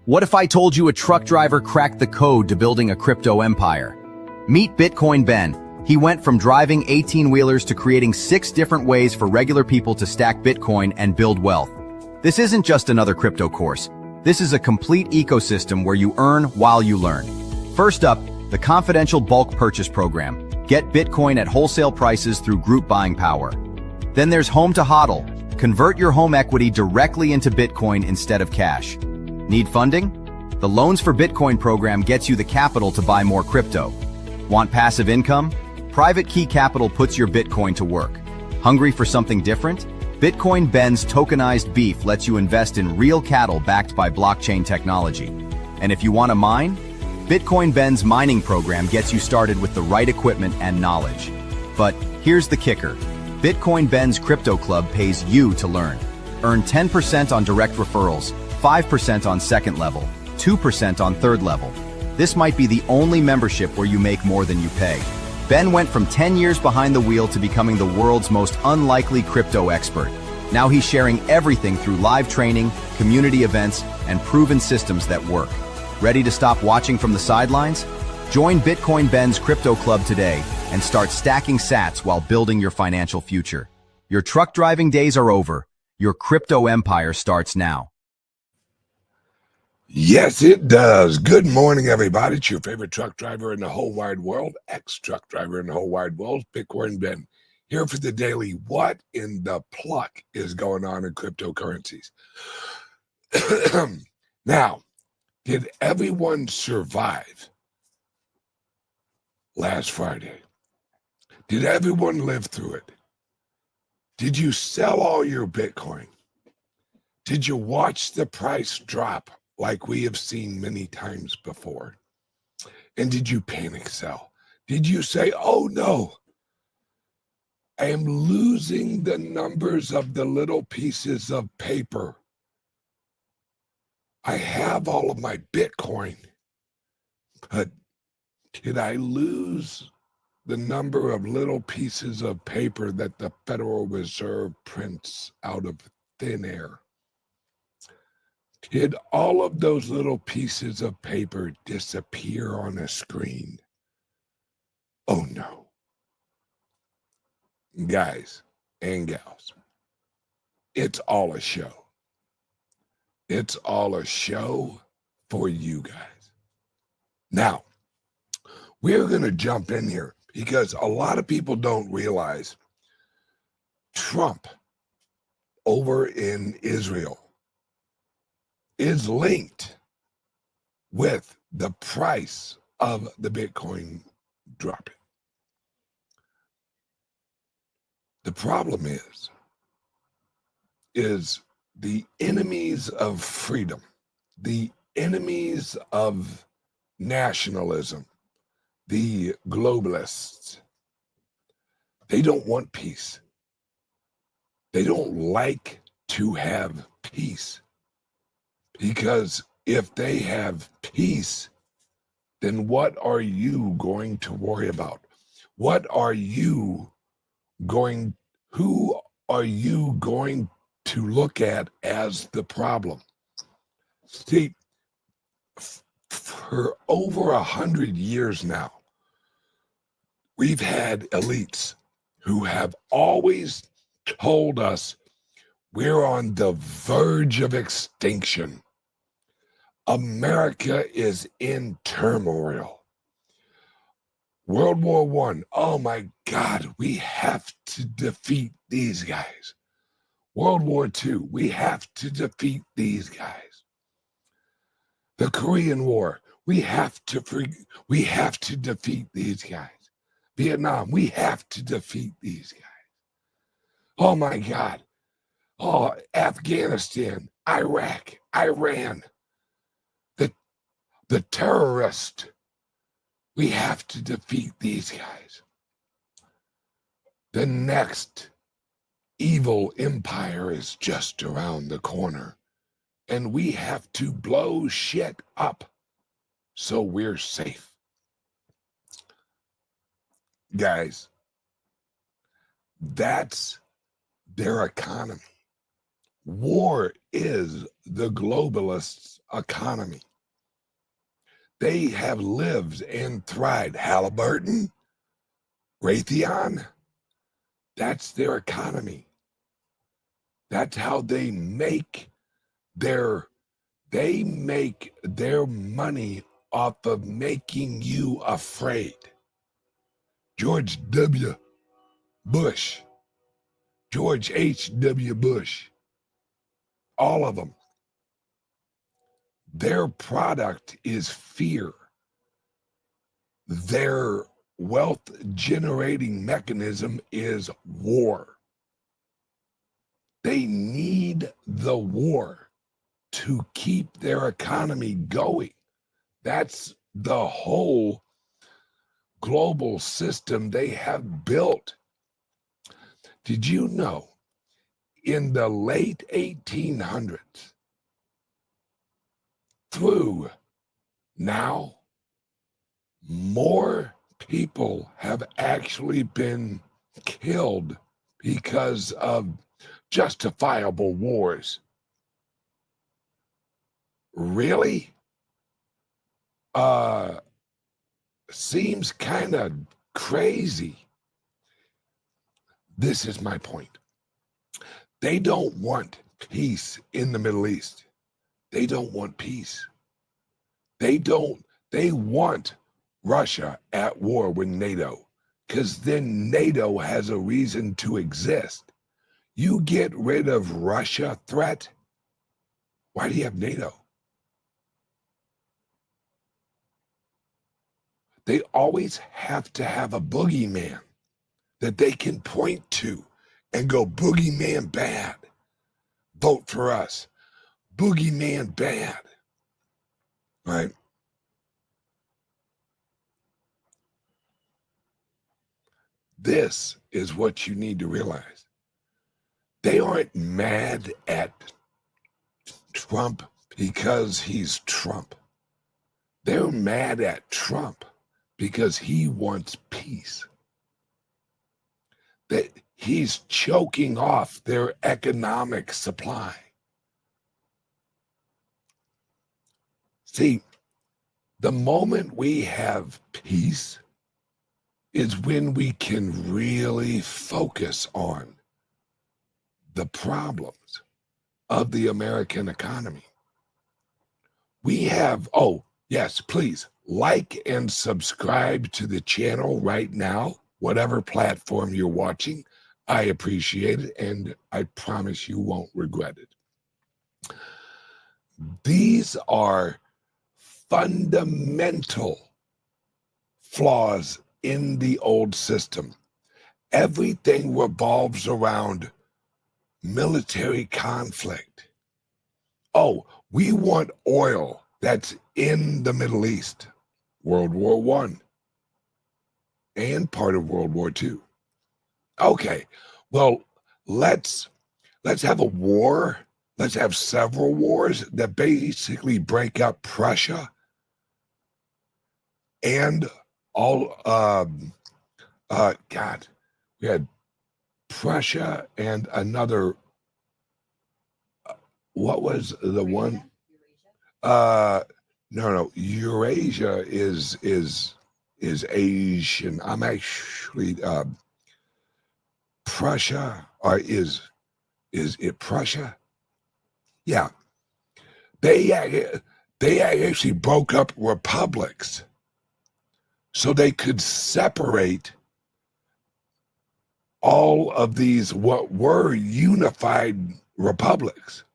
What if I told you a truck driver cracked the code to building a crypto empire? Meet Bitcoin Ben. He went from driving 18-wheelers to creating 6 different ways for regular people to stack Bitcoin and build wealth. This isn't just another crypto course. This is a complete ecosystem where you earn while you learn. First up, the confidential bulk purchase program. Get Bitcoin at wholesale prices through group buying power. Then there's Home to HODL. Convert your home equity directly into Bitcoin instead of cash. Need funding? The Loans for Bitcoin program gets you the capital to buy more crypto. Want passive income? Private Key Capital puts your Bitcoin to work. Hungry for something different? Bitcoin Ben's tokenized beef lets you invest in real cattle backed by blockchain technology. And if you want to mine? Bitcoin Ben's mining program gets you started with the right equipment and knowledge. But here's the kicker. Bitcoin Ben's Crypto Club pays you to learn. Earn 10% on direct referrals, 5% on second level, 2% on third level. This might be the only membership where you make more than you pay. Ben went from 10 years behind the wheel to becoming the world's most unlikely crypto expert. Now he's sharing everything through live training, community events, and proven systems that work. Ready to stop watching from the sidelines? Join Bitcoin Ben's Crypto Club today and start stacking sats while building your financial future. Your truck driving days are over. Your crypto empire starts now. Yes, it does. Good morning, everybody. It's your favorite truck driver in the whole wide world, ex-truck driver in the whole wide world, Bitcoin Ben, here for the daily What in the Pluck is going on in cryptocurrencies. Now, did everyone survive last Friday? Did everyone live through it? Did you sell all your Bitcoin? Did you watch the price drop like we have seen many times before? And did you panic sell? Did you say, oh no, I am losing the numbers of the little pieces of paper. I have all of my Bitcoin, but did I lose the number of little pieces of paper that the Federal Reserve prints out of thin air? Did all of those little pieces of paper disappear on a screen? Oh no. Guys and gals, it's all a show. It's all a show for you guys. Now, we're going to jump in here because a lot of people don't realize Trump over in Israel is linked with the price of the Bitcoin dropping. The problem is the enemies of freedom, the enemies of nationalism, the globalists, they don't want peace. They don't like to have peace. Because if they have peace, then what are you going to worry about? Who are you going to look at as the problem? See, for over 100 years now, we've had elites who have always told us we're on the verge of extinction. America is in turmoil. World War I, oh my God, we have to defeat these guys. World War II, we have to defeat these guys. The Korean War, we have to defeat these guys. Vietnam, we have to defeat these guys. Oh my God. Oh, Afghanistan, Iraq, Iran, the terrorists, we have to defeat these guys. The next evil empire is just around the corner, and we have to blow shit up so we're safe. Guys, that's their economy. War is the globalists' economy. They have lived and thrived. Halliburton, Raytheon, that's their economy. That's how they make their money off of making you afraid. George W. Bush, George H.W. Bush, all of them. Their product is fear. Their wealth generating mechanism is war. They need the war to keep their economy going. That's the whole global system they have built. Did you know in the late 1800s through now, more people have actually been killed because of justifiable wars? Really? Seems kind of crazy. This is my point. They don't want peace in the Middle East. They don't want peace. They want Russia at war with NATO, because then NATO has a reason to exist. You get rid of Russia threat, why do you have NATO? They always have to have a boogeyman that they can point to and go, boogeyman bad, vote for us. Boogeyman bad, right? This is what you need to realize. They aren't mad at Trump because he's Trump. They're mad at Trump because he wants peace. That he's choking off their economic supply. See, the moment we have peace is when we can really focus on the problems of the American economy. We have, oh, yes, please like and subscribe to the channel right now, whatever platform you're watching. I appreciate it, and I promise you won't regret it. These are fundamental flaws in the old system. Everything revolves around military conflict. Oh, we want oil that's in the Middle East. World War I and part of World War II. Okay, well, let's have a war. Let's have several wars that basically break up Prussia and all, God, we had Prussia and another, what was the one? No, Eurasia is Asian. I'm actually, Prussia, or is it Prussia? Yeah. They actually broke up republics so they could separate all of these what were unified republics,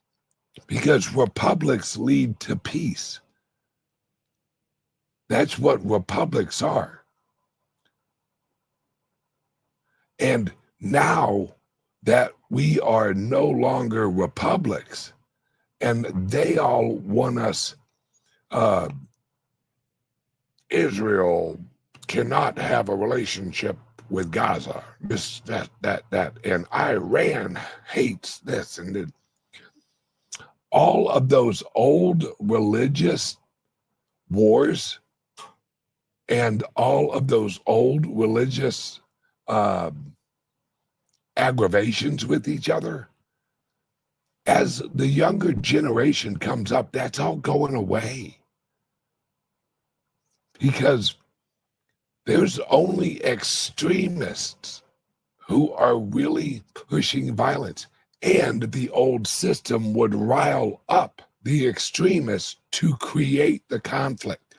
because republics lead to peace. That's what republics are. And now that we are no longer republics and they all want us, Israel cannot have a relationship with Gaza, this, that, and Iran hates this and that. All of those old religious wars and all of those old religious aggravations with each other as the younger generation comes up, that's all going away because there's only extremists who are really pushing violence. And the old system would rile up the extremists to create the conflict.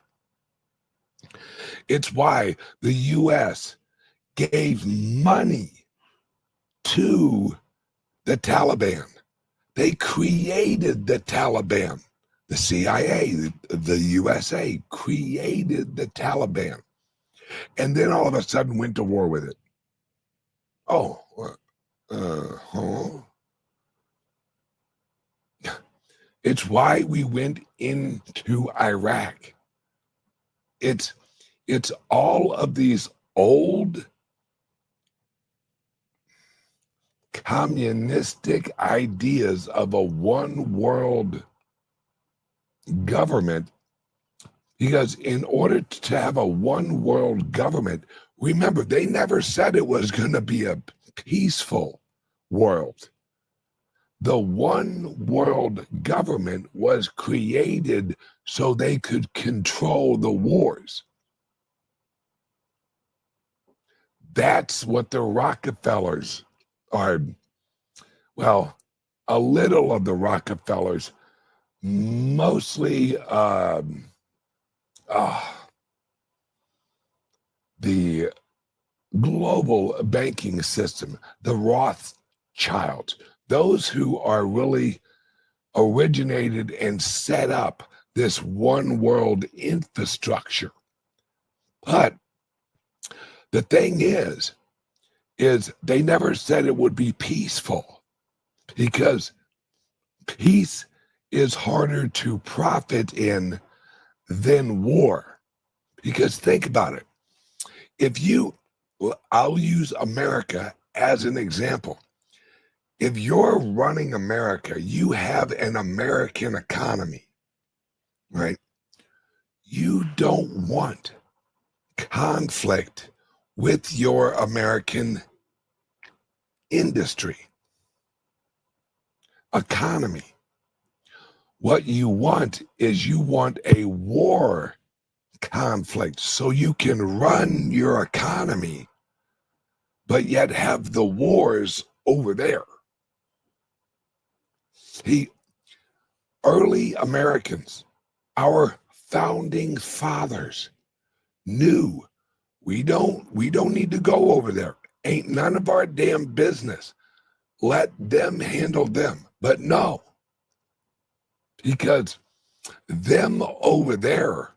It's why the U.S. gave money to the Taliban. They created the Taliban. The CIA, the USA created the Taliban. And then all of a sudden went to war with it. Oh, it's why we went into Iraq. It's all of these old communistic ideas of a one world government, because in order to have a one world government, remember, they never said it was going to be a peaceful world. The one world government was created so they could control the wars. That's what the Rockefellers are. Well, a little of the Rockefellers, mostly the global banking system, the Rothschilds, those who are really originated and set up this one world infrastructure. But the thing is they never said it would be peaceful, because peace is harder to profit in than war. Because think about it. I'll use America as an example. If you're running America, you have an American economy, right? You don't want conflict with your American industry, economy. What you want is you want a war conflict so you can run your economy, but yet have the wars over there. See, early Americans, our founding fathers, knew we don't need to go over there. Ain't none of our damn business. Let them handle them. But no, because them over there,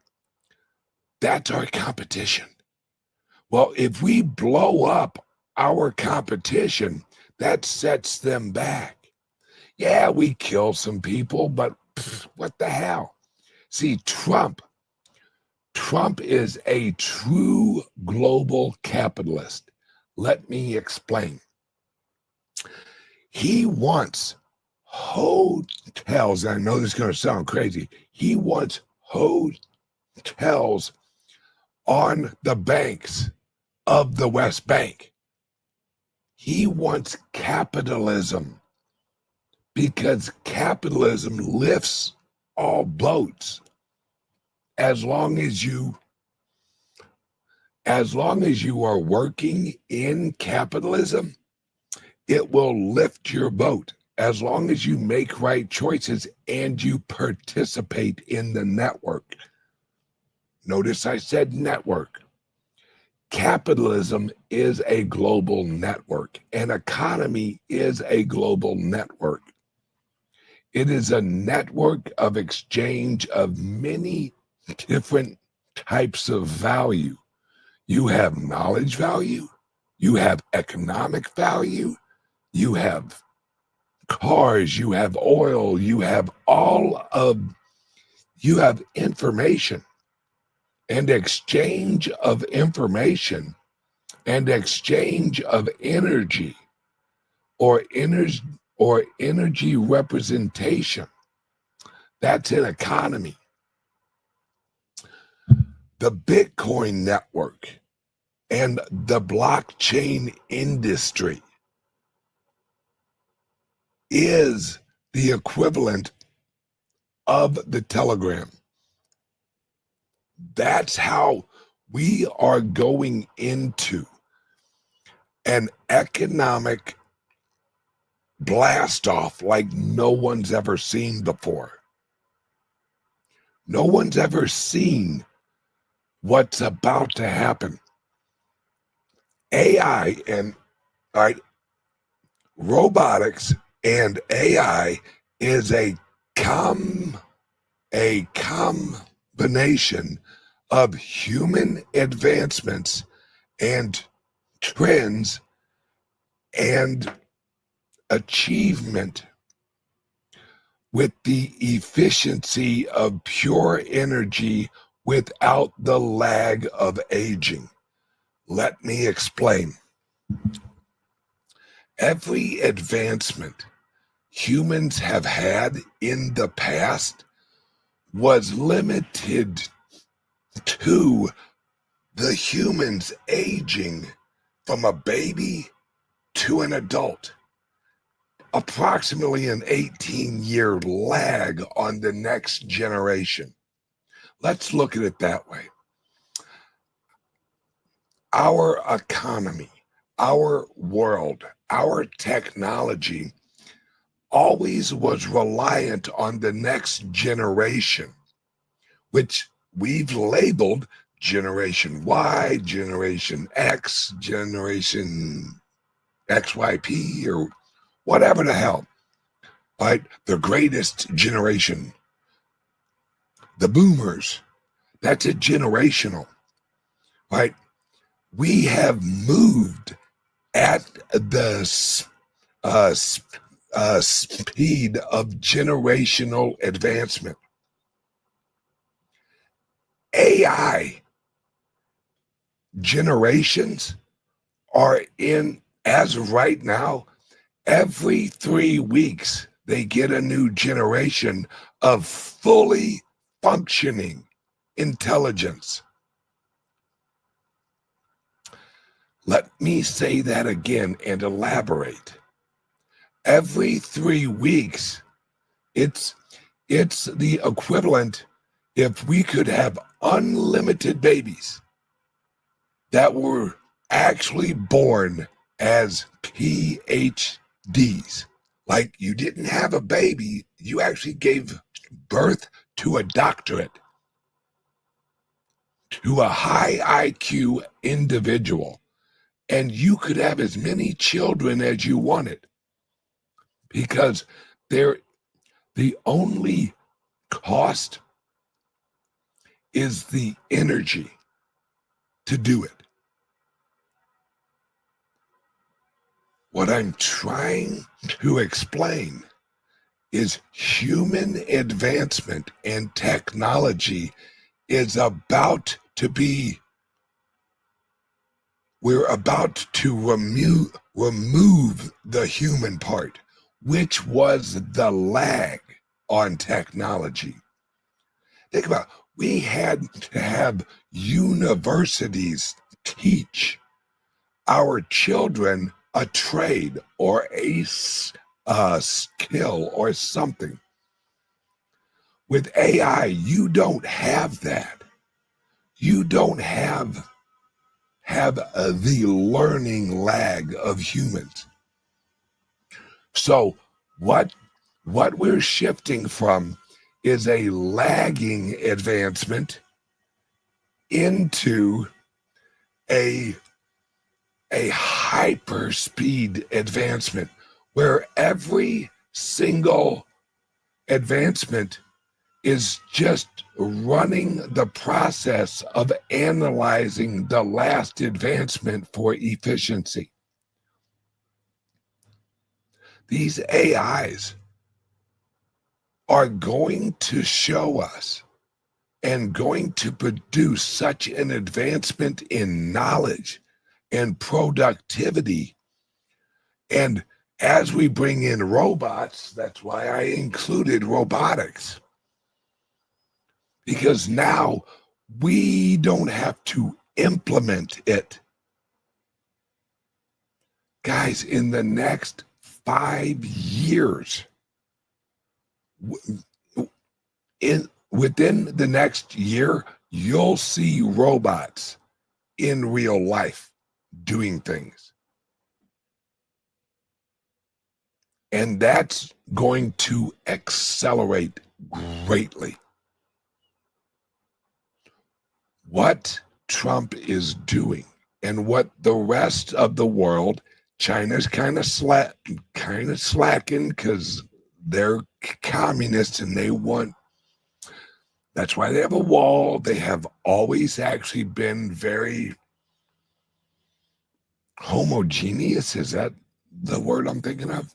that's our competition. Well, if we blow up our competition, that sets them back. Yeah, we kill some people, but what the hell? See, Trump is a true global capitalist. Let me explain. He wants hotels. I know this is going to sound crazy. He wants hotels on the banks of the West Bank. He wants capitalism, because capitalism lifts all boats. As long as you are working in capitalism, it will lift your boat. As long as you make right choices and you participate in the network. Notice I said network. Capitalism is a global network. An economy is a global network. It is a network of exchange of many different types of value. You have knowledge value, you have economic value, you have cars, you have oil, you have information. And exchange of information and exchange of energy or energy representation, that's an economy. The Bitcoin network and the blockchain industry is the equivalent of the telegram. That's how we are going into an economic blast off like no one's ever seen before. No one's ever seen what's about to happen. AI and all right, robotics and AI is a combination of human advancements and trends and achievement with the efficiency of pure energy without the lag of aging. Let me explain. Every advancement humans have had in the past was limited to the humans aging from a baby to an adult. Approximately an 18-year lag on the next generation. Let's look at it that way. Our economy, our world, our technology always was reliant on the next generation, which we've labeled Generation Y, Generation X, Generation XYP, or whatever the hell, right? The greatest generation, the boomers, that's a generational, right? We have moved at the speed of generational advancement. AI generations are in, as of right now, every 3 weeks, they get a new generation of fully functioning intelligence. Let me say that again and elaborate. Every 3 weeks, it's the equivalent if we could have unlimited babies that were actually born as PhDs. Like you didn't have a baby, you actually gave birth to a doctorate, to a high IQ individual, and you could have as many children as you wanted because the only cost is the energy to do it. What I'm trying to explain is human advancement and technology is about to be, we're about to remove the human part, which was the lag on technology. Think about it. We had to have universities teach our children a trade or a skill or something. With AI, you don't have that. You don't have the learning lag of humans. So what we're shifting from is a lagging advancement into a hyper speed advancement where every single advancement is just running the process of analyzing the last advancement for efficiency. These AIs are going to show us and going to produce such an advancement in knowledge and productivity. And as we bring in robots, that's why I included robotics. Because now we don't have to implement it. Guys, in the next 5 years, Within the next year, you'll see robots in real life doing things. And that's going to accelerate greatly. What Trump is doing and what the rest of the world, China's kind of slacking because they're communists and that's why they have a wall. They have always actually been very homogeneous. Is that the word I'm thinking of?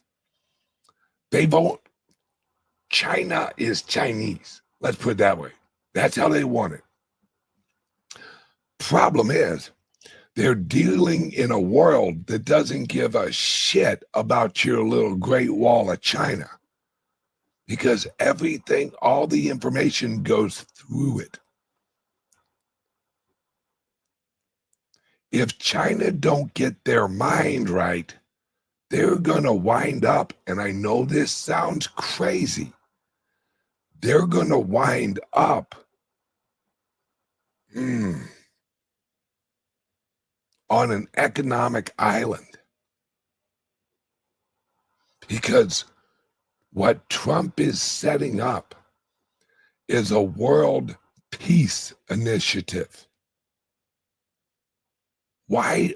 China is Chinese. Let's put it that way. That's how they want it. Problem is, they're dealing in a world that doesn't give a shit about your little Great Wall of China, because everything, all the information goes through it. If China don't get their mind right, they're going to wind up, and I know this sounds crazy, they're going to wind up on an economic island. Because what Trump is setting up is a world peace initiative. Why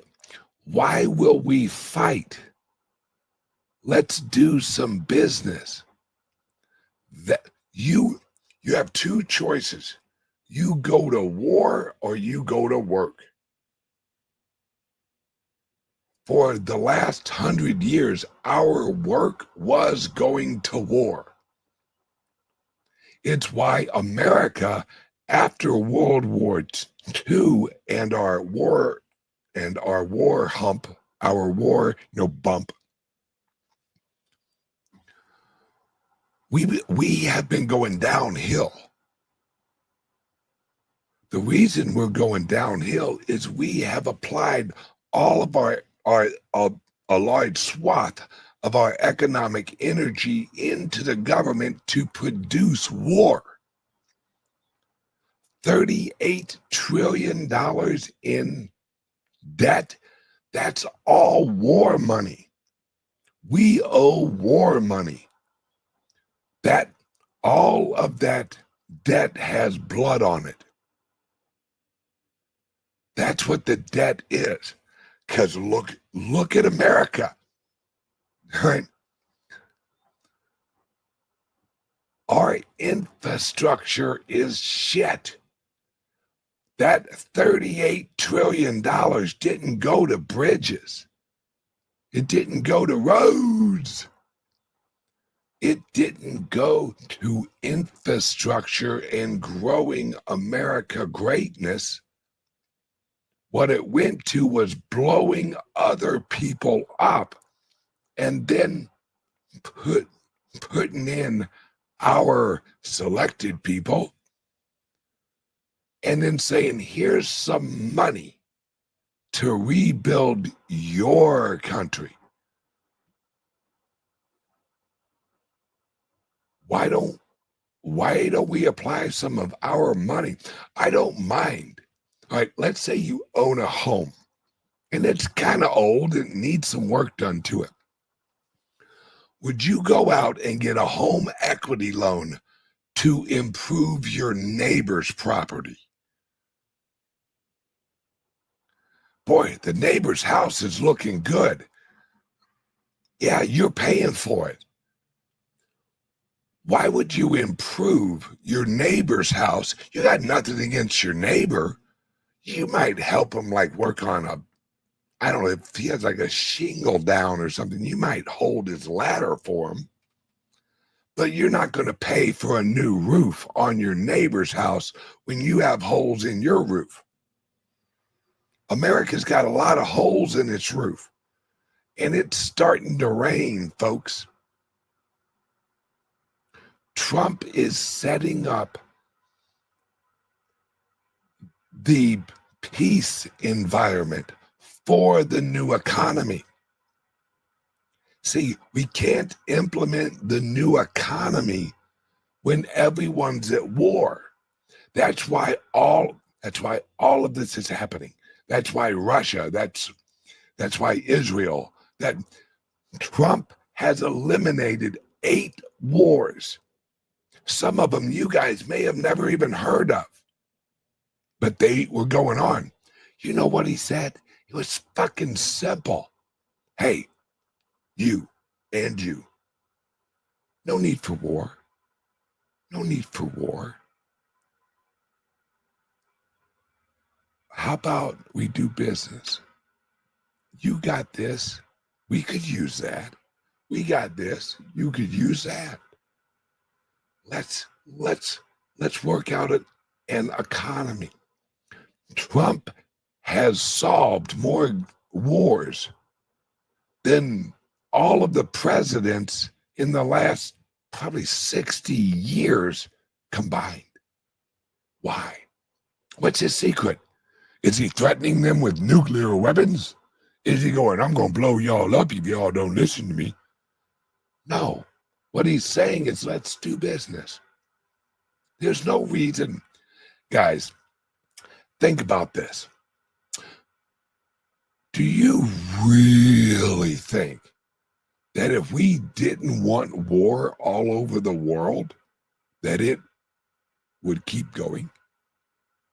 will we fight? Let's do some business. That you have two choices. You go to war or you go to work. For the last 100 years, our work was going to war. It's why America, after World War II and our war bump, we have been going downhill. The reason we're going downhill is we have applied all of a large swath of our economic energy into the government to produce war. $38 trillion in debt, that's all war money. We owe war money. All of that debt has blood on it. That's what the debt is. Because look at America, right? Our infrastructure is shit. That $38 trillion didn't go to bridges. It didn't go to roads. It didn't go to infrastructure and growing America greatness. What it went to was blowing other people up and then putting in our selected people and then saying, here's some money to rebuild your country. Why don't we apply some of our money? I don't mind. All right, let's say you own a home and it's kind of old and needs some work done to it. Would you go out and get a home equity loan to improve your neighbor's property? Boy, the neighbor's house is looking good. Yeah, you're paying for it. Why would you improve your neighbor's house? You got nothing against your neighbor. You might help him like work on I don't know, if he has like a shingle down or something, you might hold his ladder for him. But you're not going to pay for a new roof on your neighbor's house when you have holes in your roof. America's got a lot of holes in its roof. And it's starting to rain, folks. Trump is setting up the peace environment for the new economy. See, we can't implement the new economy when everyone's at war. That's why all of this is happening. That's why Russia, that's why Israel, that Trump has eliminated 8 wars. Some of them you guys may have never even heard of, but they were going on. You know what he said? It was fucking simple. Hey, you and you. No need for war. No need for war. How about we do business? You got this. We could use that. We got this. You could use that. Let's work out an economy. Trump has solved more wars than all of the presidents in the last probably 60 years combined. Why? What's his secret? Is he threatening them with nuclear weapons? Is he going, I'm going to blow y'all up if y'all don't listen to me? No. What he's saying is, let's do business. There's no reason. Guys, think about this. Do you really think that if we didn't want war all over the world, that it would keep going?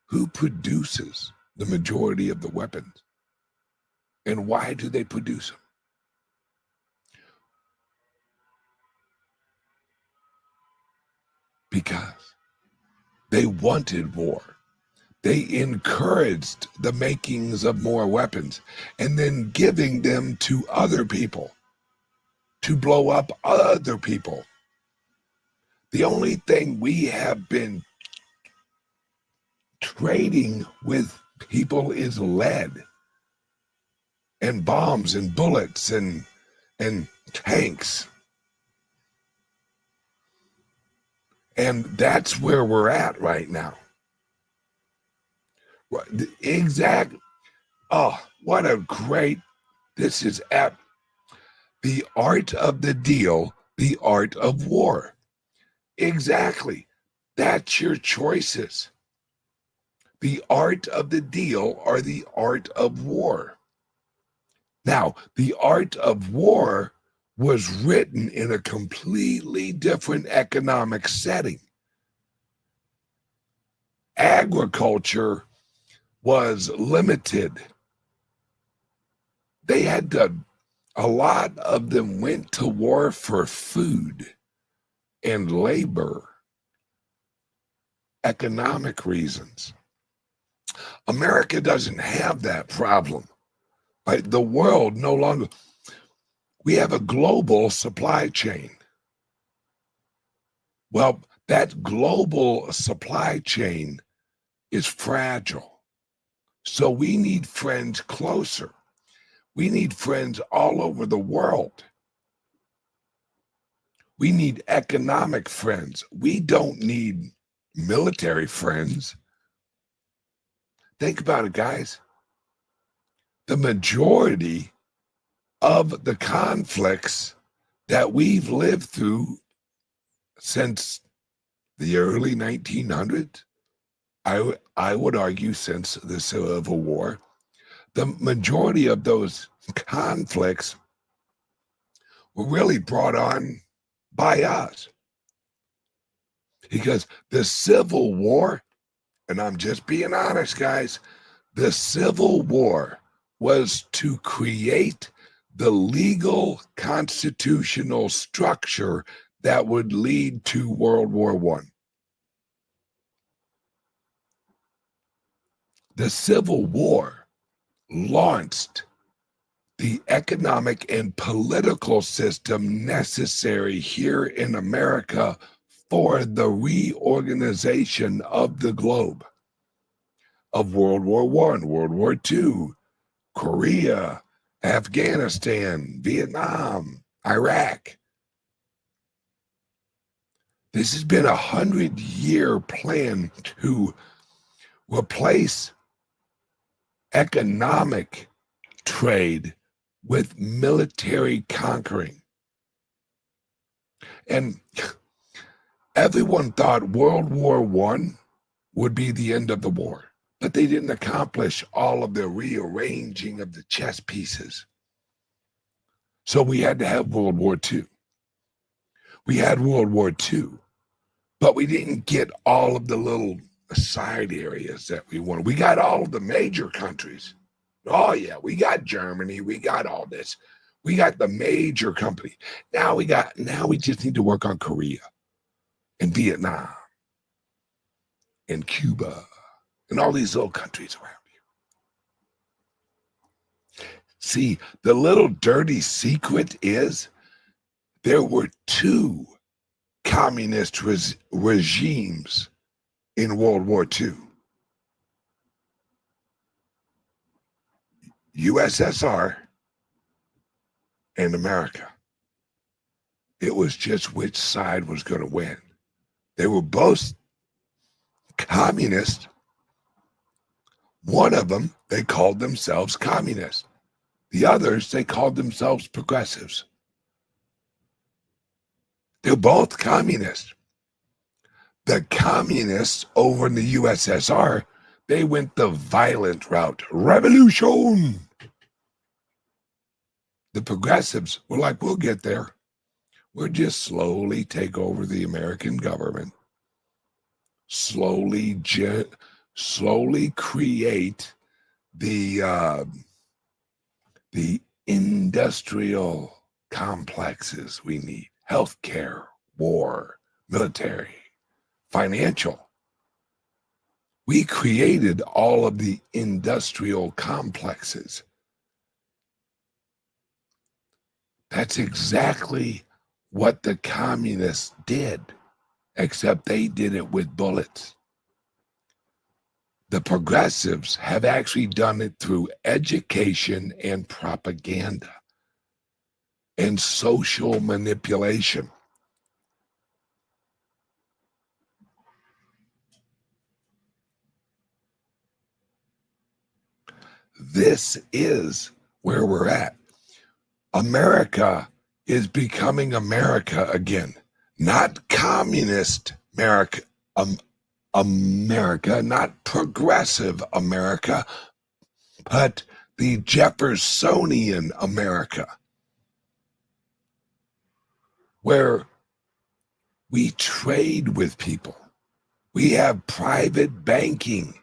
Who produces the majority of the weapons? And why do they produce them? Because they wanted war. They encouraged the makings of more weapons and then giving them to other people to blow up other people. The only thing we have been trading with people is lead and bombs and bullets and tanks. And that's where we're at right now. Exact. Oh, what a great. This is at the art of the deal, the art of war. Exactly. That's your choices. The art of the deal or the art of war. Now, the art of war was written in a completely different economic setting. Agriculture was limited. They had to, a lot of them went to war for food and labor, economic reasons. America doesn't have that problem. Right? The world no longer, we have a global supply chain. Well, that global supply chain is fragile. So we need friends closer. We need friends all over the world. We need economic friends. We don't need military friends. Think about it, guys. The majority of the conflicts that we've lived through since the early 1900s, I would argue since the Civil War, the majority of those conflicts were really brought on by us. Because the Civil War, and I'm just being honest, guys, the Civil War was to create the legal constitutional structure that would lead to World War I. The Civil War launched the economic and political system necessary here in America for the reorganization of the globe, of World War I, World War II, Korea, Afghanistan, Vietnam, Iraq. This has been 100-year plan to replace economic trade with military conquering. And Everyone thought World War I would be the end of the war, but they didn't accomplish all of the rearranging of the chess pieces. So we had to have World War II. We had World War II, but we didn't get all of the little side areas that we wanted. We got all of the major countries. Oh yeah, we got Germany, we got all this. We got the major company. Now we just need to work on Korea and Vietnam and Cuba and all these little countries around here. See, the little dirty secret is there were two communist regimes in World War II. USSR and America. It was just which side was going to win. They were both communist. One of them, they called themselves communists. The others, they called themselves progressives. They're both communists. The communists over in the USSR, they went the violent route. Revolution! The progressives were like, we'll get there. We'll just slowly take over the American government. Slowly create the industrial complexes we need. Healthcare, war, military, financial. We created all of the industrial complexes. That's exactly what the communists did, except they did it with bullets. The progressives have actually done it through education and propaganda and social manipulation. This is where we're at. America is becoming America again, not communist America, America, not progressive America, but the Jeffersonian America, where we trade with people. We have private banking.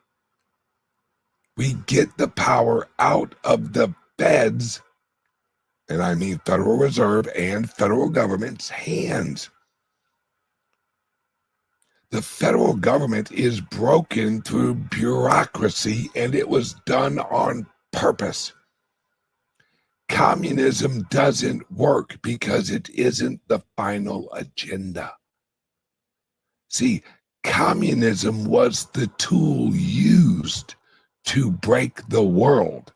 We get the power out of the feds, and I mean Federal Reserve and federal government's hands. The federal government is broken through bureaucracy, and it was done on purpose. Communism doesn't work because it isn't the final agenda. See, communism was the tool used to break the world.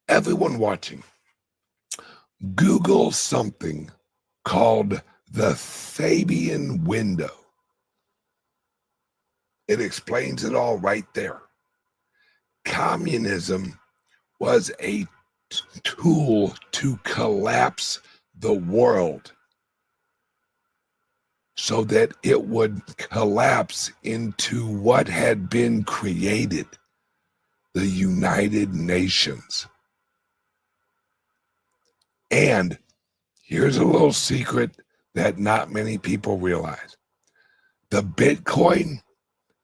Everyone watching, Google something called the Fabian window. It explains it all right there. Communism was a tool to collapse the world so that it would collapse into what had been created, the United Nations. And here's a little secret that not many people realize. The Bitcoin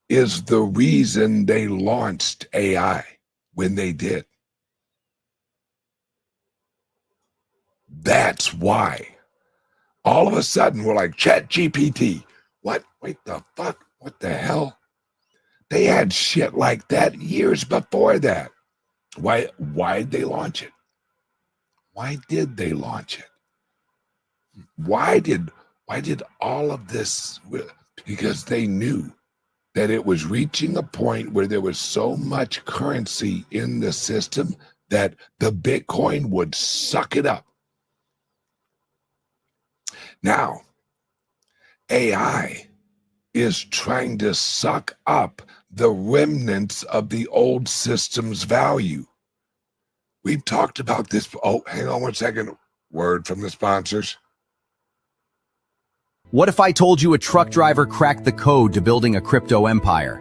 is the reason they launched AI when they did. That's why. All of a sudden, we're like, ChatGPT. What? Wait, the fuck? What the hell? They had shit like that years before that. Why'd they launch it? Why did they launch it? Why did all of this? Because they knew that it was reaching a point where there was so much currency in the system that the Bitcoin would suck it up. Now, AI is trying to suck up the remnants of the old system's value. We've talked about this. Oh, hang on one second. Word from the sponsors. What if I told you a truck driver cracked the code to building a crypto empire?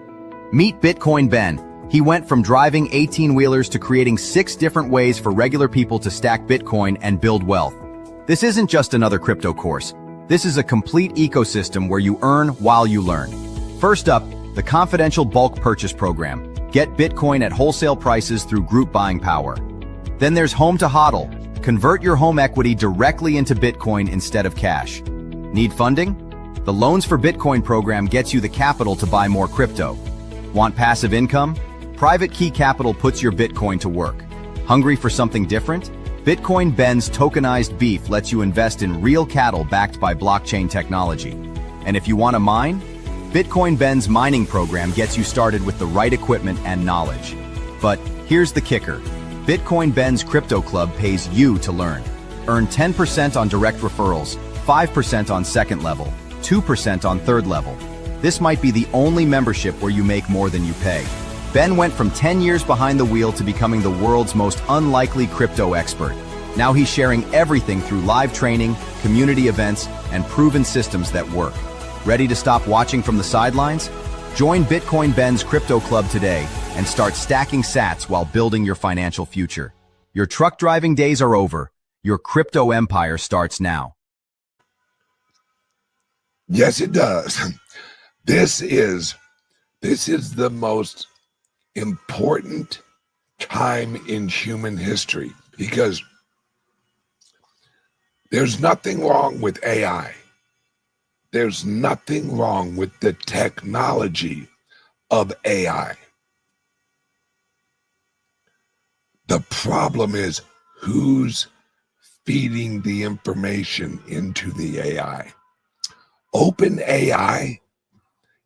Meet Bitcoin Ben. He went from driving 18-wheelers to creating 6 different ways for regular people to stack Bitcoin and build wealth. This isn't just another crypto course. This is a complete ecosystem where you earn while you learn. First up, the confidential bulk purchase program. Get Bitcoin at wholesale prices through group buying power. Then there's Home to HODL. Convert your home equity directly into Bitcoin instead of cash. Need funding? The Loans for Bitcoin program gets you the capital to buy more crypto. Want passive income? Private Key Capital puts your Bitcoin to work. Hungry for something different? Bitcoin Ben's tokenized beef lets you invest in real cattle backed by blockchain technology. And if you want to mine, Bitcoin Ben's mining program gets you started with the right equipment and knowledge. But here's the kicker. Bitcoin Ben's Crypto Club pays you to learn. Earn 10% on direct referrals, 5% on second level, 2% on third level. This might be the only membership where you make more than you pay. Ben went from 10 years behind the wheel to becoming the world's most unlikely crypto expert. Now he's sharing everything through live training, community events, and proven systems that work. Ready to stop watching from the sidelines? Join Bitcoin Ben's Crypto Club today and start stacking sats while building your financial future. Your truck driving days are over. Your crypto empire starts now. Yes, it does. This is the most important time in human history because there's nothing wrong with AI. There's nothing wrong with the technology of AI. The problem is who's feeding the information into the AI. OpenAI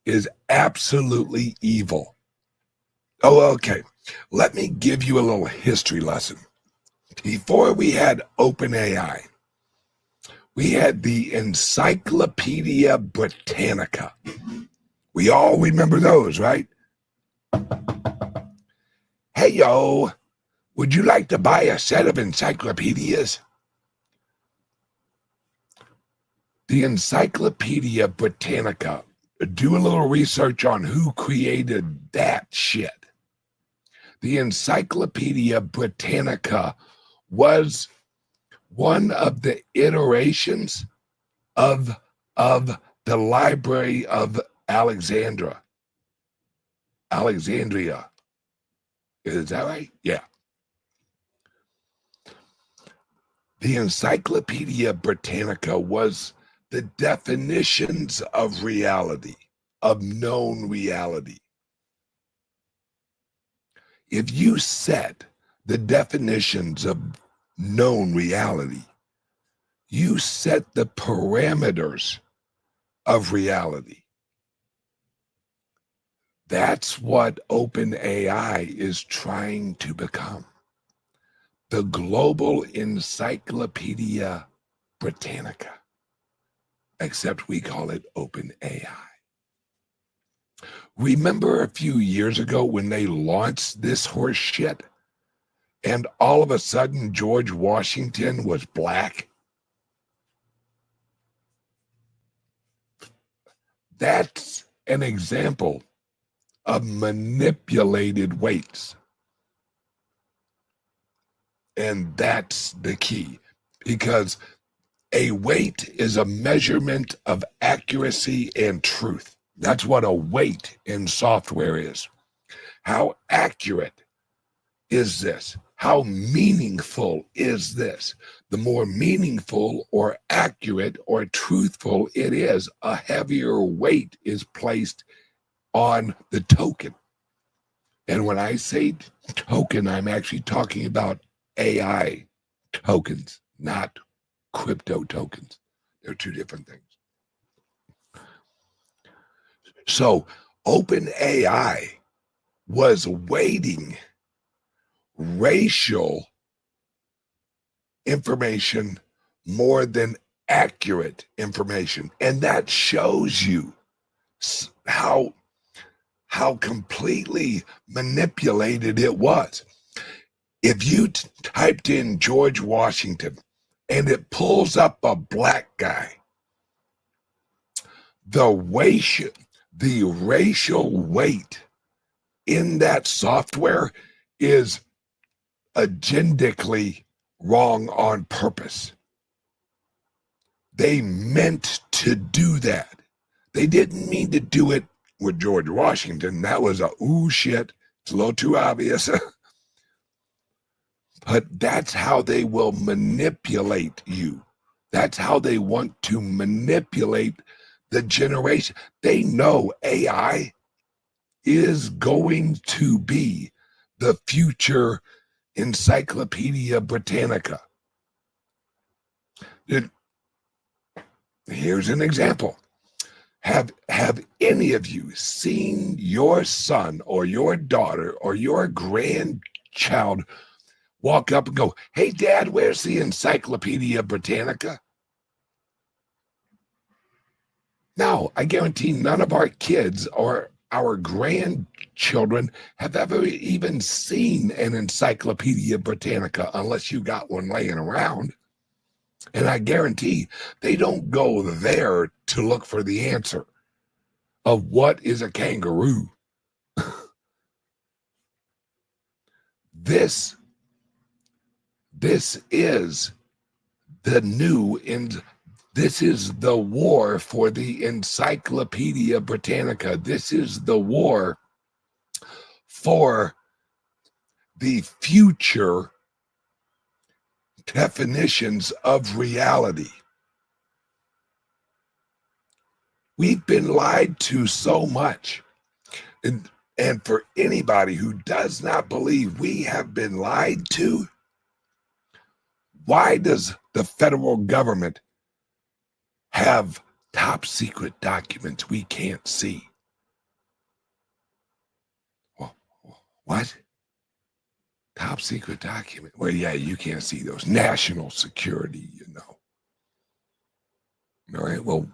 is absolutely evil. Oh, okay. Let me give you a little history lesson. Before we had OpenAI, we had the Encyclopedia Britannica. We all remember those, right? Hey, yo, would you like to buy a set of encyclopedias? The Encyclopedia Britannica. Do a little research on who created that shit. The Encyclopedia Britannica was one of the iterations of the Library of Alexandria. Is that right? Yeah. The Encyclopedia Britannica was the definitions of reality, of known reality. If you set the definitions of known reality, you set the parameters of reality. That's what OpenAI is trying to become. The global Encyclopedia Britannica, except we call it OpenAI. Remember a few years ago when they launched this horse shit and all of a sudden George Washington was black? That's an example of manipulated weights. And that's the key, because a weight is a measurement of accuracy and truth. That's what a weight in software is. How accurate is this? How meaningful is this? The more meaningful or accurate or truthful it is, a heavier weight is placed on the token. And when I say token, I'm actually talking about AI tokens, not crypto tokens. They're two different things. So OpenAI was weighting racial information more than accurate information. And that shows you how completely manipulated it was. If you typed in George Washington and it pulls up a black guy, the racial weight in that software is agendically wrong on purpose. They meant to do that. They didn't mean to do it with George Washington. That was a ooh shit. It's a little too obvious. But that's how they will manipulate you. That's how they want to manipulate the generation. They know AI is going to be the future Encyclopedia Britannica. Here's an example. Have any of you seen your son or your daughter or your grandchild walk up and go, "Hey, Dad, where's the Encyclopedia Britannica?" No, I guarantee none of our kids or our grandchildren have ever even seen an Encyclopedia Britannica unless you got one laying around. And I guarantee they don't go there to look for the answer of what is a kangaroo. This is the new, and this is the war for the Encyclopedia Britannica. This is the war for the future definitions of reality. We've been lied to so much. And for anybody who does not believe we have been lied to, why does the federal government have top secret documents we can't see? What? Top secret document? Well, yeah, you can't see those. National security, you know. All right, well,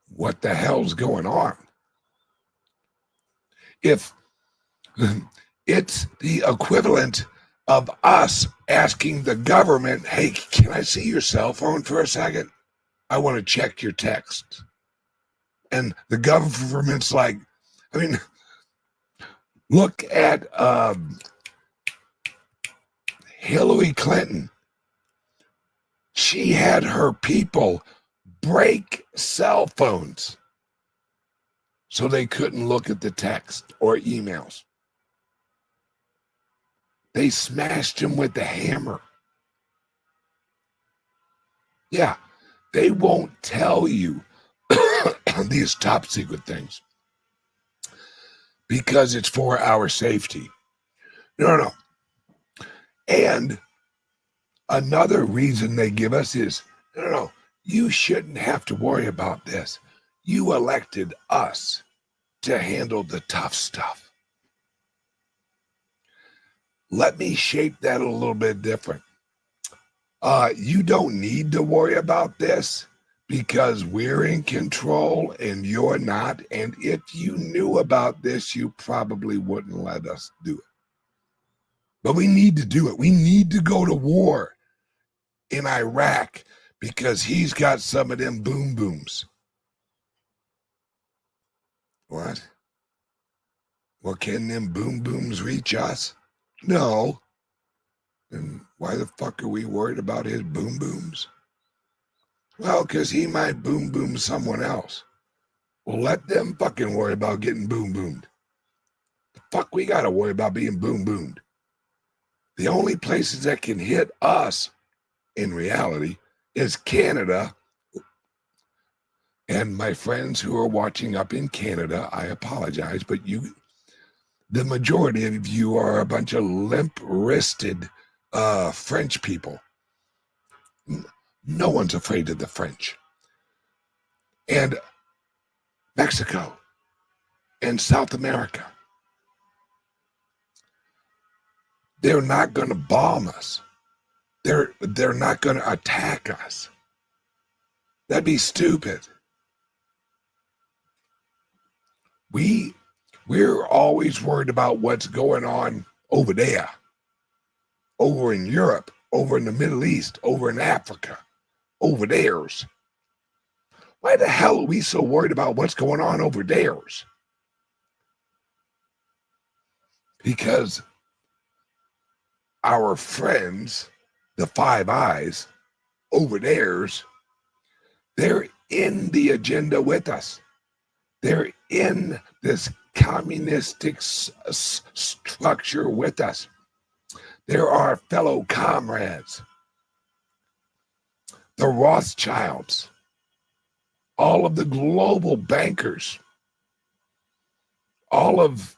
what the hell's going on? If it's the equivalent of us asking the government, "Hey, can I see your cell phone for a second? I want to check your text." And the government's like, I mean, look at Hillary Clinton. She had her people break cell phones so they couldn't look at the text or emails. They smashed them with the hammer. Yeah, they won't tell you these top secret things because it's for our safety. No. And another reason they give us is, no, you shouldn't have to worry about this. You elected us to handle the tough stuff. Let me shape that a little bit different. You don't need to worry about this because we're in control and you're not. And if you knew about this, you probably wouldn't let us do it. But we need to do it. We need to go to war in Iraq because he's got some of them boom booms. What? Well, can them boom booms reach us? No. And why the fuck are we worried about his boom booms? Well, because he might boom boom someone else. Well, let them fucking worry about getting boom boomed. The fuck we got to worry about being boom boomed. The only places that can hit us in reality is Canada. And my friends who are watching up in Canada, I apologize, but the majority of you are a bunch of limp-wristed French people. No one's afraid of the French. And Mexico and South America. They're not going to bomb us. They're not going to attack us. That'd be stupid. We're always worried about what's going on over there, over in Europe, over in the Middle East, over in Africa, over theirs. Why the hell are we so worried about what's going on over there? Because our friends, the Five Eyes, over there's, they're in the agenda with us. They're in this communistic structure with us. They're our fellow comrades. The Rothschilds, all of the global bankers, all of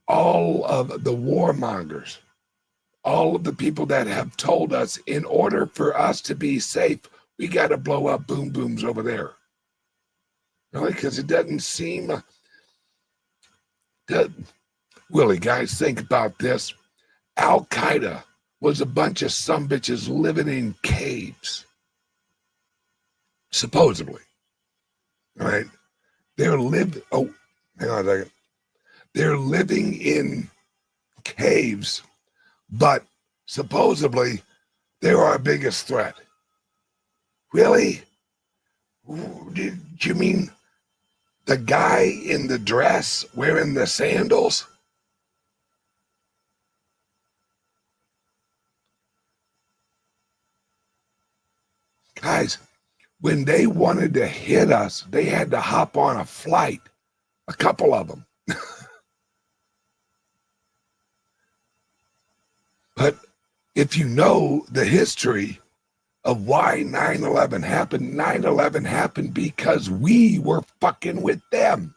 the warmongers, all of the people that have told us in order for us to be safe, we got to blow up boom booms over there. Really? Because it doesn't seem that. Willie, guys, think about this. Al Qaeda was a bunch of sumbitches living in caves, supposedly. Right? They're living. Oh, hang on a second. They're living in caves, but supposedly they're our biggest threat. Really? Did you mean the guy in the dress wearing the sandals? Guys, when they wanted to hit us, they had to hop on a flight, a couple of them. But if you know the history of why 9/11 happened, 9/11 happened because we were fucking with them.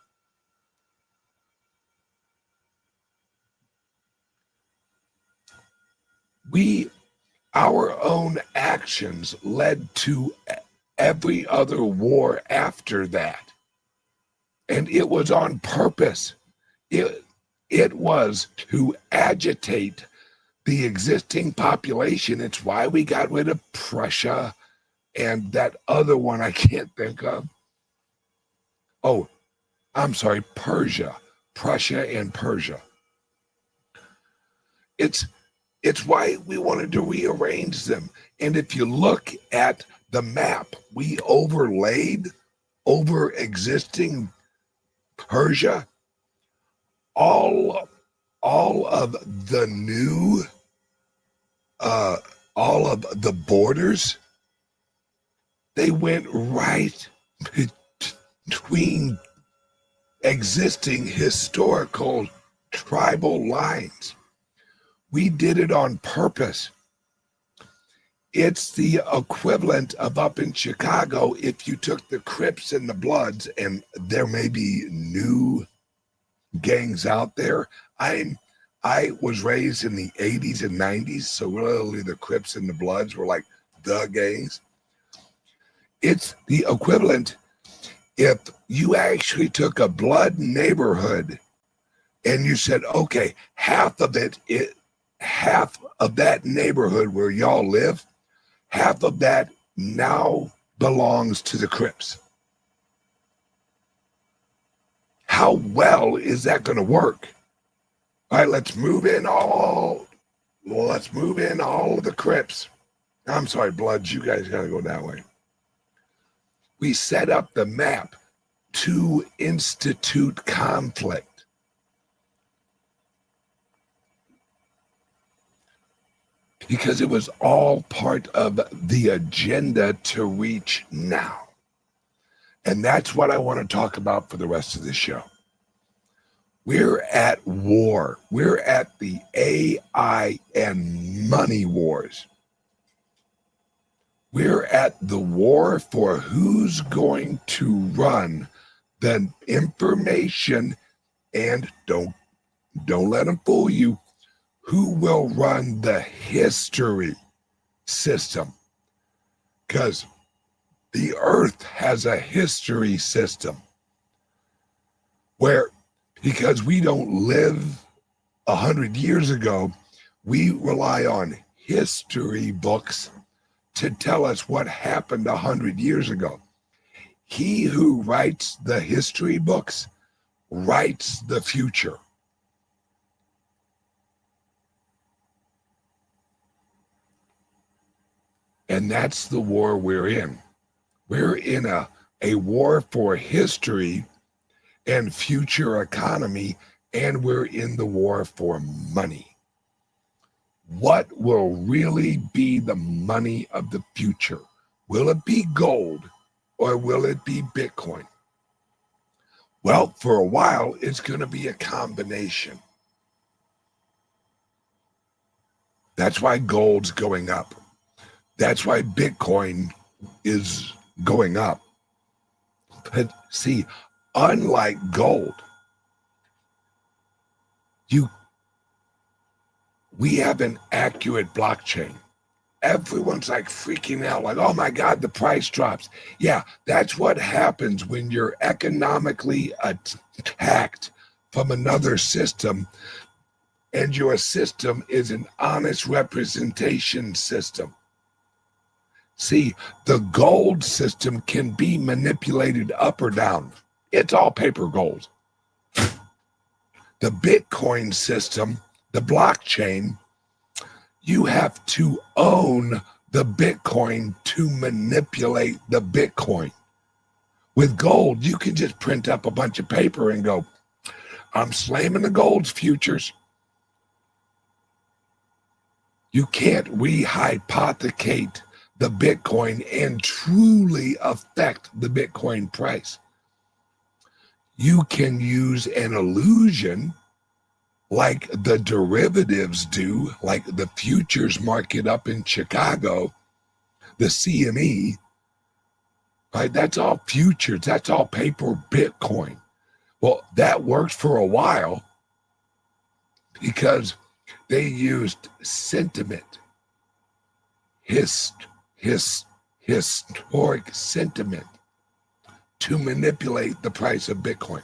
Our own actions led to every other war after that. And it was on purpose. It was to agitate the existing population. It's why we got rid of Prussia and that other one I can't think of. Oh, I'm sorry, Persia. Prussia and Persia. It's why we wanted to rearrange them. And if you look at the map, we overlaid over existing Persia, all of the new, all of the borders, they went right between existing historical tribal lines. We did it on purpose. It's the equivalent of up in Chicago if you took the Crips and the Bloods, and there may be new gangs out there. I was raised in the 80s and 90s, so really the Crips and the Bloods were like the gangs. It's the equivalent if you actually took a Blood neighborhood and you said, okay, half of that neighborhood where y'all live, half of that now belongs to the Crips. How well is that going to work? All right, let's move in all of the Crips. I'm sorry, Bloods, you guys got to go that way. We set up the map to institute conflict. Because it was all part of the agenda to reach now. And that's what I want to talk about for the rest of this show. We're at war. We're at the AI and money wars. We're at the war for who's going to run the information, and don't let them fool you, who will run the history system. Because the earth has a history system where, because we don't live 100 years ago, we rely on history books to tell us what happened 100 years ago. He who writes the history books writes the future. And that's the war we're in. We're in a a war for history and future economy, and we're in the war for money. What will really be the money of the future? Will it be gold or will it be Bitcoin? Well, for a while, it's going to be a combination. That's why gold's going up. That's why Bitcoin is going up. But see, unlike gold, we have an accurate blockchain. Everyone's like freaking out, like, oh my God, the price drops. Yeah, that's what happens when you're economically attacked from another system, and your system is an honest representation system. See, the gold system can be manipulated up or down. It's all paper gold. The Bitcoin system, the blockchain, you have to own the Bitcoin to manipulate the Bitcoin. With gold, you can just print up a bunch of paper and go, I'm slamming the gold's futures. You can't rehypothecate the Bitcoin and truly affect the Bitcoin price. You can use an illusion like the derivatives do, like the futures market up in Chicago, the CME, right? That's all futures. That's all paper Bitcoin. Well, that worked for a while because they used sentiment, historic sentiment to manipulate the price of Bitcoin.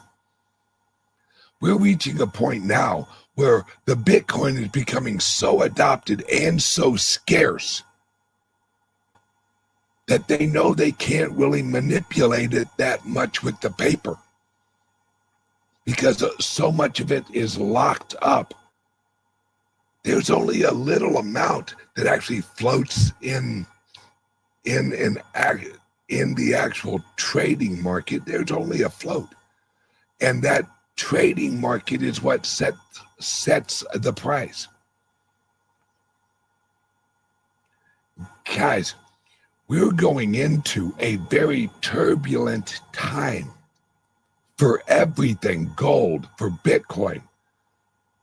We're reaching a point now where the Bitcoin is becoming so adopted and so scarce that they know they can't really manipulate it that much with the paper because so much of it is locked up. There's only a little amount that actually floats in the actual trading market. There's only a float. And that trading market is what sets the price. Guys, we're going into a very turbulent time for everything, gold, for Bitcoin,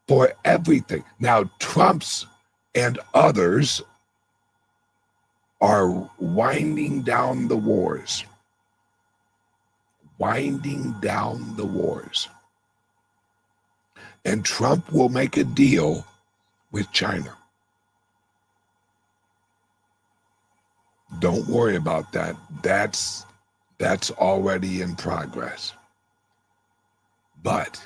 for everything. Now, Trump's and others are winding down the wars. Winding down the wars. And Trump will make a deal with China. Don't worry about that. That's already in progress. But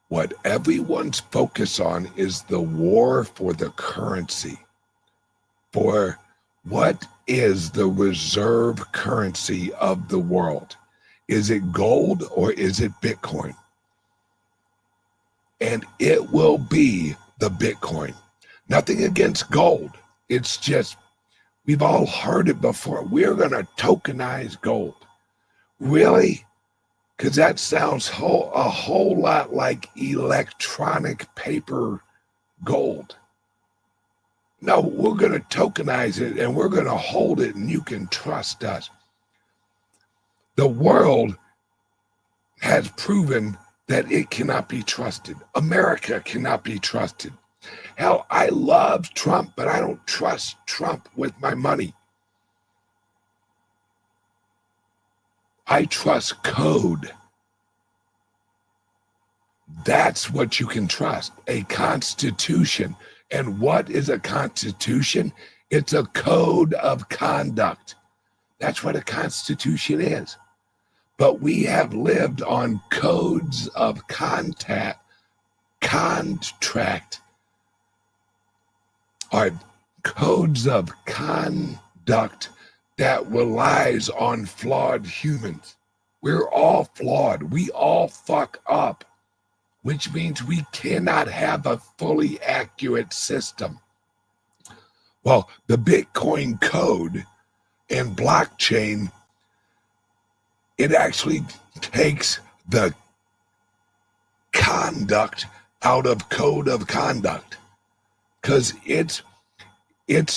what everyone's focused on is the war for the currency. For what is the reserve currency of the world? Is it gold or is it Bitcoin? And it will be the Bitcoin. Nothing against gold. It's just, we've all heard it before. We're going to tokenize gold. Really? Because that sounds a whole lot like electronic paper gold. No, we're going to tokenize it and we're going to hold it and you can trust us. The world has proven that it cannot be trusted. America cannot be trusted. Hell, I love Trump, but I don't trust Trump with my money. I trust code. That's what you can trust, a constitution. And what is a constitution? It's a code of conduct. That's what a constitution is. But we have lived on codes of contract, or codes of conduct that relies on flawed humans. We're all flawed. We all fuck up, which means we cannot have a fully accurate system. Well, the Bitcoin code and blockchain It actually takes the conduct out of code of conduct, because it's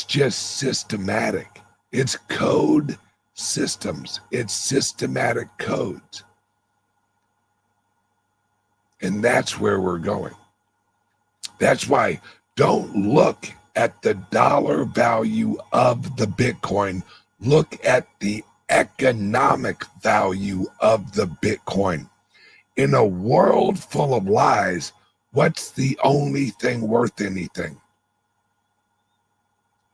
just systematic. It's code systems. It's systematic codes. And that's where we're going. That's why don't look at the dollar value of the Bitcoin. Look at the economic value of the Bitcoin. In a world full of lies, what's the only thing worth anything?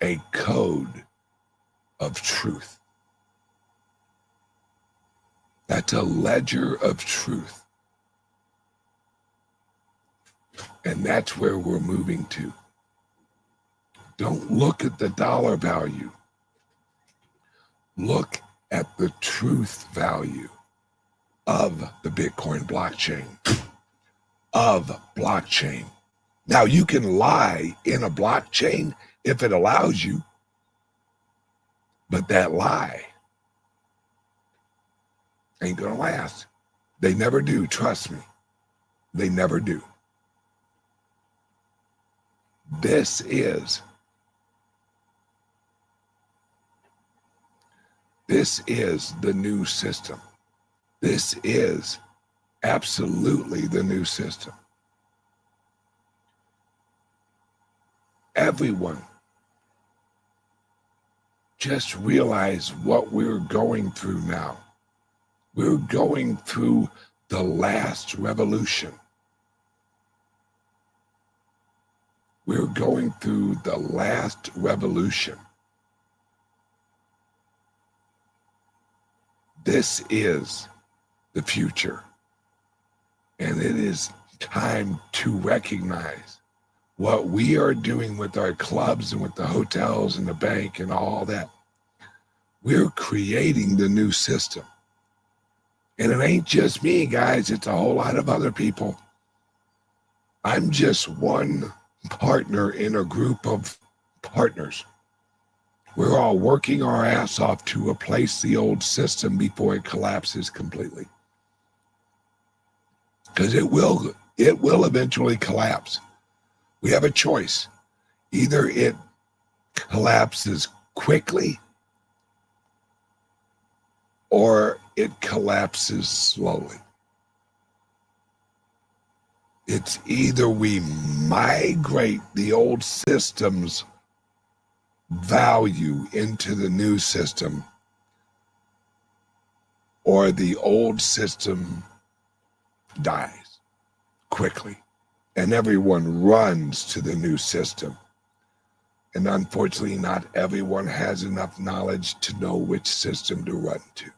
A code of truth. That's a ledger of truth. And that's where we're moving to. Don't look at the dollar value. Look at the truth value of the Bitcoin blockchain, of blockchain. Now, you can lie in a blockchain if it allows you, but that lie ain't gonna last. They never do, trust me. They never do. This is the new system. This is absolutely the new system. Everyone, just realize what we're going through now. We're going through the last revolution. We're going through the last revolution. This is the future. And it is time to recognize what we are doing with our clubs and with the hotels and the bank and all that. We're creating the new system. And it ain't just me, guys. It's a whole lot of other people. I'm just one partner in a group of partners. We're all working our ass off to replace the old system before it collapses completely. Because it will eventually collapse. We have a choice. Either it collapses quickly or it collapses slowly. It's either we migrate the old system's value into the new system, or the old system dies quickly and everyone runs to the new system. And unfortunately, not everyone has enough knowledge to know which system to run to.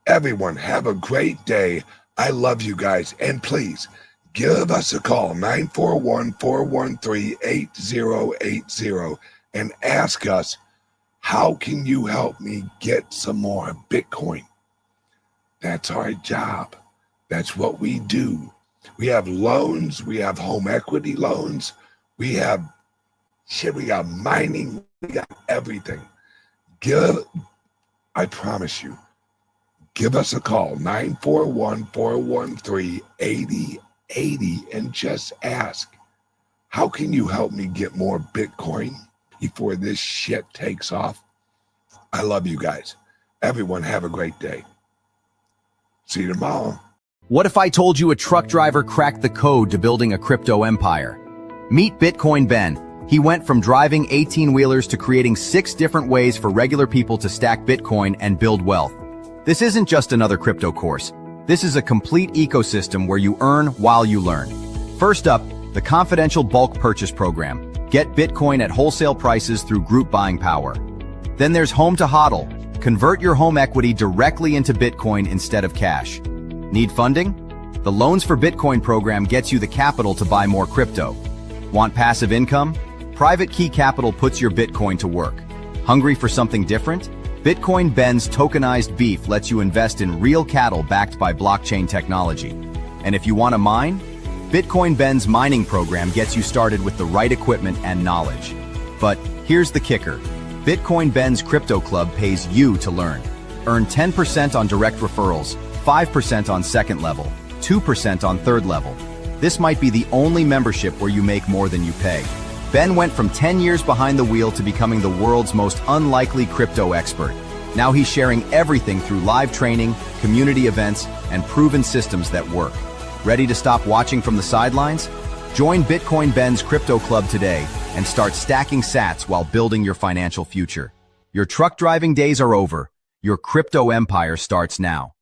Everyone, have a great day. I love you guys. And please give us a call, 941-413-8080, and ask us, how can you help me get some more Bitcoin? That's our job. That's what we do. We have loans. We have home equity loans. We have we got mining. We got everything. I promise you, give us a call, 941-413-8080, and just ask, how can you help me get more Bitcoin before this shit takes off? I love you guys. Everyone have a great day. See you tomorrow. What if I told you a truck driver cracked the code to building a crypto empire? Meet Bitcoin Ben. He went from driving 18-wheelers to creating 6 different ways for regular people to stack Bitcoin and build wealth. This isn't just another crypto course. This is a complete ecosystem where you earn while you learn. First up, the confidential bulk purchase program. Get Bitcoin at wholesale prices through group buying power. Then there's Home to HODL. Convert your home equity directly into Bitcoin instead of cash. Need funding? The Loans for Bitcoin program gets you the capital to buy more crypto. Want passive income? Private Key Capital puts your Bitcoin to work. Hungry for something different? Bitcoin Ben's tokenized beef lets you invest in real cattle backed by blockchain technology. And if you want to mine, Bitcoin Ben's mining program gets you started with the right equipment and knowledge. But here's the kicker. Bitcoin Ben's Crypto Club pays you to learn. Earn 10% on direct referrals, 5% on second level, 2% on third level. This might be the only membership where you make more than you pay. Ben went from 10 years behind the wheel to becoming the world's most unlikely crypto expert. Now he's sharing everything through live training, community events, and proven systems that work. Ready to stop watching from the sidelines? Join Bitcoin Ben's Crypto Club today and start stacking sats while building your financial future. Your truck driving days are over. Your crypto empire starts now.